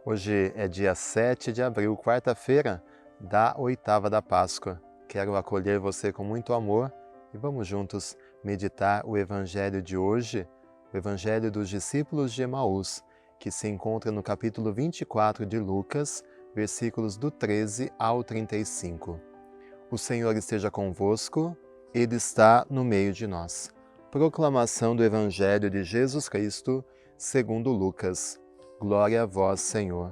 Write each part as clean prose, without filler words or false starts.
Hoje é dia 7 de abril, quarta-feira da oitava da Páscoa. Quero acolher você com muito amor e vamos juntos meditar o Evangelho de hoje, o Evangelho dos discípulos de Emaús, que se encontra no capítulo 24 de Lucas, versículos do 13 ao 35. O Senhor esteja convosco, Ele está no meio de nós. Proclamação do Evangelho de Jesus Cristo, segundo Lucas. Glória a vós, Senhor.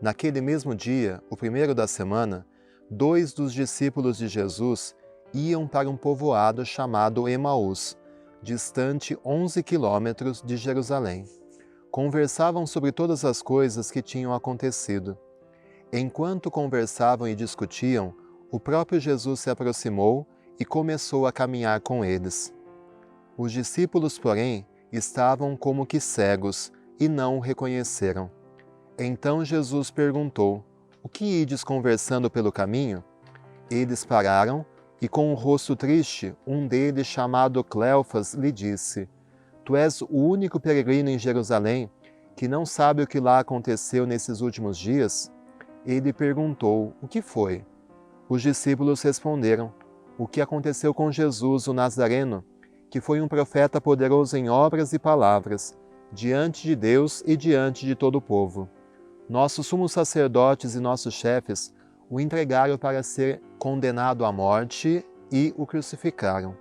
Naquele mesmo dia, o primeiro da semana, 2 dos discípulos de Jesus iam para um povoado chamado Emaús, distante 11 quilômetros de Jerusalém. Conversavam sobre todas as coisas que tinham acontecido. Enquanto conversavam e discutiam, o próprio Jesus se aproximou e começou a caminhar com eles. Os discípulos, porém, estavam como que cegos e não o reconheceram. Então Jesus perguntou: "O que ides conversando pelo caminho?" Eles pararam e, com o rosto triste, um deles, chamado Cleofas, lhe disse: "Tu és o único peregrino em Jerusalém que não sabe o que lá aconteceu nesses últimos dias?" Ele perguntou: "O que foi?" Os discípulos responderam: "O que aconteceu com Jesus, o Nazareno, que foi um profeta poderoso em obras e palavras, diante de Deus e diante de todo o povo. Nossos sumos sacerdotes e nossos chefes o entregaram para ser condenado à morte e o crucificaram.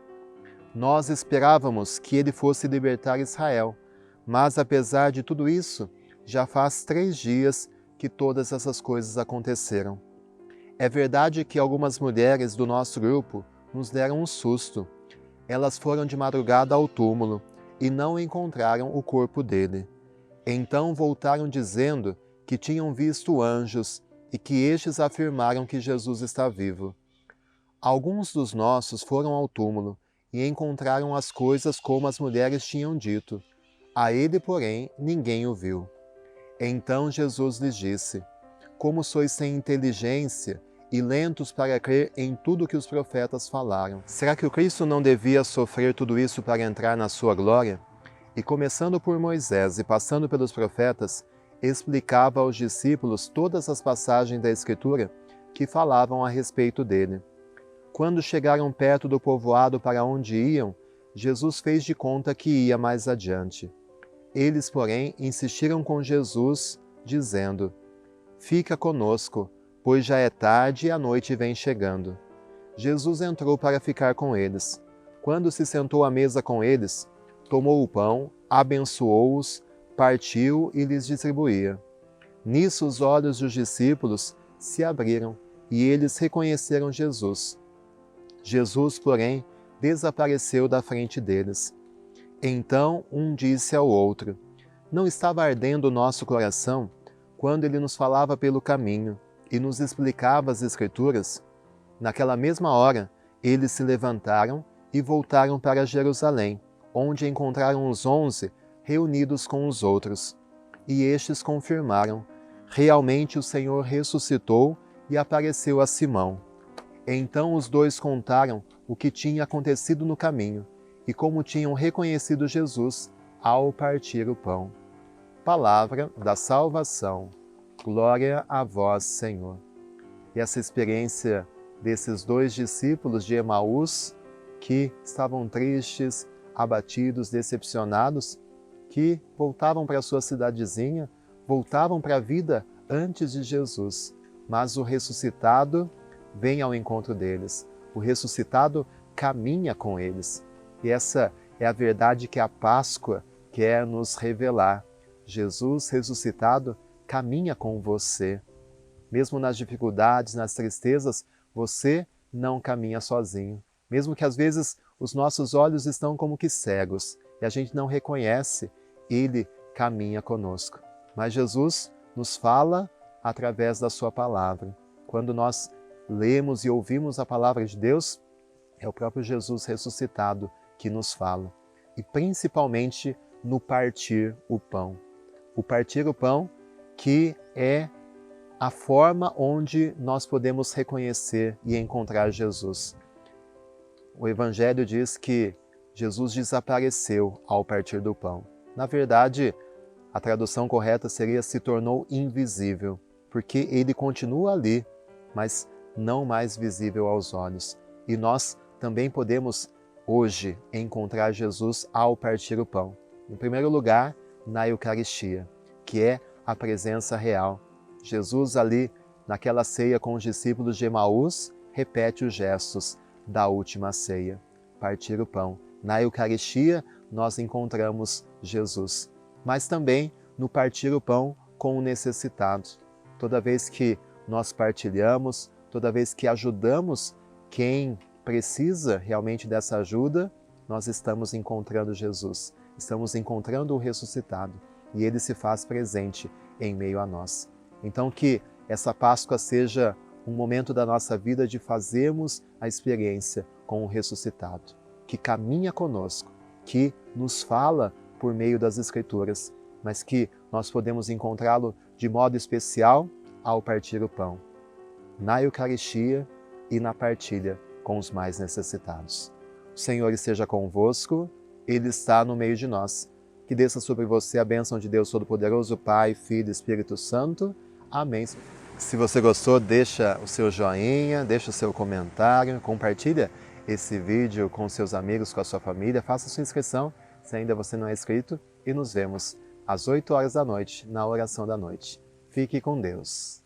Nós esperávamos que ele fosse libertar Israel, mas apesar de tudo isso, já faz 3 dias que todas essas coisas aconteceram. É verdade que algumas mulheres do nosso grupo nos deram um susto. Elas foram de madrugada ao túmulo e não encontraram o corpo dele. Então voltaram dizendo que tinham visto anjos e que estes afirmaram que Jesus está vivo. Alguns dos nossos foram ao túmulo e encontraram as coisas como as mulheres tinham dito. A ele, porém, ninguém o viu." Então Jesus lhes disse: "Como sois sem inteligência e lentos para crer em tudo que os profetas falaram. Será que o Cristo não devia sofrer tudo isso para entrar na sua glória?" E começando por Moisés e passando pelos profetas, explicava aos discípulos todas as passagens da Escritura que falavam a respeito dele. Quando chegaram perto do povoado para onde iam, Jesus fez de conta que ia mais adiante. Eles, porém, insistiram com Jesus, dizendo: "Fica conosco, pois já é tarde e a noite vem chegando." Jesus entrou para ficar com eles. Quando se sentou à mesa com eles, tomou o pão, abençoou-os, partiu e lhes distribuía. Nisso os olhos dos discípulos se abriram e eles reconheceram Jesus. Jesus, porém, desapareceu da frente deles. Então um disse ao outro: "Não estava ardendo o nosso coração quando ele nos falava pelo caminho e nos explicava as Escrituras?" Naquela mesma hora, eles se levantaram e voltaram para Jerusalém, onde encontraram os 11 reunidos com os outros. E estes confirmaram: "Realmente o Senhor ressuscitou e apareceu a Simão." Então os dois contaram o que tinha acontecido no caminho e como tinham reconhecido Jesus ao partir o pão. Palavra da salvação. Glória a vós, Senhor. E essa experiência desses 2 discípulos de Emaús, que estavam tristes, abatidos, decepcionados, que voltavam para a sua cidadezinha, voltavam para a vida antes de Jesus. Mas o ressuscitado vem ao encontro deles. O ressuscitado caminha com eles. E essa é a verdade que a Páscoa quer nos revelar. Jesus ressuscitado caminha com você. Mesmo nas dificuldades, nas tristezas, você não caminha sozinho. Mesmo que às vezes os nossos olhos estão como que cegos e a gente não reconhece, Ele caminha conosco. Mas Jesus nos fala através da sua palavra. Quando nós lemos e ouvimos a palavra de Deus, é o próprio Jesus ressuscitado que nos fala. E principalmente no partir o pão. O partir o pão que é a forma onde nós podemos reconhecer e encontrar Jesus. O Evangelho diz que Jesus desapareceu ao partir do pão. Na verdade, A tradução correta seria se tornou invisível, porque ele continua ali, mas não mais visível aos olhos. E nós também podemos hoje encontrar Jesus ao partir o pão. Em primeiro lugar, na Eucaristia, que é a presença real. Jesus ali, naquela ceia com os discípulos de Emaús, repete os gestos da última ceia, partir o pão. Na Eucaristia, nós encontramos Jesus, mas também no partir o pão com o necessitado. Toda vez que nós partilhamos, toda vez que ajudamos quem precisa realmente dessa ajuda, nós estamos encontrando Jesus, estamos encontrando o ressuscitado e ele se faz presente em meio a nós. Então que essa Páscoa seja um momento da nossa vida de fazermos a experiência com o ressuscitado, que caminha conosco, que nos fala por meio das Escrituras, mas que nós podemos encontrá-lo de modo especial ao partir o pão, na Eucaristia e na partilha com os mais necessitados. O Senhor esteja convosco, Ele está no meio de nós. Que desça sobre você a bênção de Deus Todo-Poderoso, Pai, Filho e Espírito Santo. Amém. Se você gostou, deixa o seu joinha, deixa o seu comentário, compartilha esse vídeo com seus amigos, com a sua família, faça sua inscrição se ainda você não é inscrito e nos vemos às 8 horas da noite na oração da noite. Fique com Deus.